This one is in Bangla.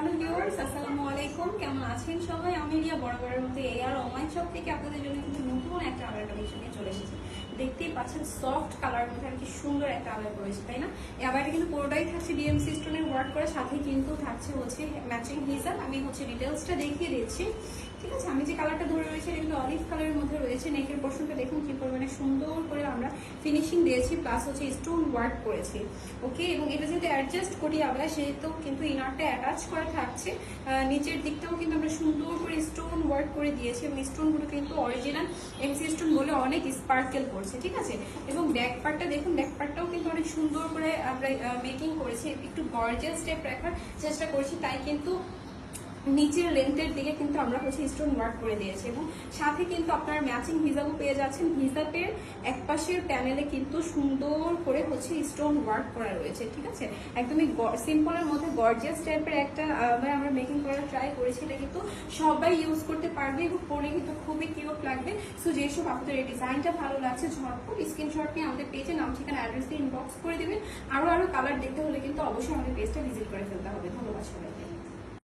হ্যালো ভিউয়ার্স, আসসালামু আলাইকুম। কেমন আছেন সবাই? আমি রিয়া বরাবরের মতো এআর অনলাইন শপ থেকে আপনাদের জন্য কিন্তু নতুন একটা আলাদা কালেকশন নিয়ে চলে এসেছি। দেখতেই পাচ্ছেন সফট কালারের মধ্যে আর কি সুন্দর একটা আলাদা করেছে, তাই না? এই আবারটা কিন্তু পুরোটাই থাকছে ডিএমসি স্টোনের ওয়ার্ক করে, সাথে কিন্তু থাকছে হচ্ছে ম্যাচিং হিজাব। আমি হচ্ছে ডিটেলসটা দেখিয়ে দিচ্ছি, ঠিক আছে? আমি যে কালারটা ধরে রয়েছে এটা কিন্তু অলিভ কালারের মধ্যে রয়েছে। নেকের পোর্শনটা দেখুন কি পরিমাণে সুন্দর করে আমরা ফিনিশিং দিয়েছি, প্লাস হচ্ছে স্টোন ওয়ার্ক করেছি। ওকে, এবং এটা যেহেতু অ্যাডজাস্ট করি আমরা, সেহেতু কিন্তু ইনারটা অ্যাটাচ করা থাকছে। নিচের দিকটাও কিন্তু আমরা সুন্দর করে স্টোন ওয়ার্ক করে দিয়েছি, এবং স্টোনগুলো কিন্তু অরিজিনাল এমসি স্টোন বলে অনেক স্পার্কেল করছে, ঠিক আছে? এবং ব্যাক পার্টটা দেখুন, ব্যাক পার্টটাও কিন্তু অনেক সুন্দর করে আমরা মেকিং করেছি, একটু গর্জিয়াস টাইপ রাখার চেষ্টা করছি, তাই কিন্তু নিচের লেন্থের দিকে কিন্তু আমরা হচ্ছে স্টোন ওয়ার্ক করে দিয়েছি। এবং সাথে কিন্তু আপনার ম্যাচিং হিজাবও পেয়ে যাচ্ছেন। হিজাবের এক পাশের প্যানেলে কিন্তু সুন্দর করে হচ্ছে স্টোন ওয়ার্ক করা রয়েছে, ঠিক আছে? একদমই সিম্পলের মধ্যে গর্জিয়াস টাইপের একটা আমরা মেকিং করার ট্রাই করেছি। এটা কিন্তু সবাই ইউজ করতে পারবে এবং পরে কিন্তু খুবই কিউট লাগবে। সো যেসব আপনাদের এই ডিজাইনটা ভালো লাগছে, ঝটপট স্ক্রিনশট নিয়ে আমাদের পেজে নাম ঠিকানা অ্যাড্রেস দিয়ে ইনবক্স করে দেবেন। আরো কালার দেখতে হলে কিন্তু অবশ্যই আমাদের পেজটা ভিজিট করে ফেলতে হবে। ধন্যবাদ সবাইকে।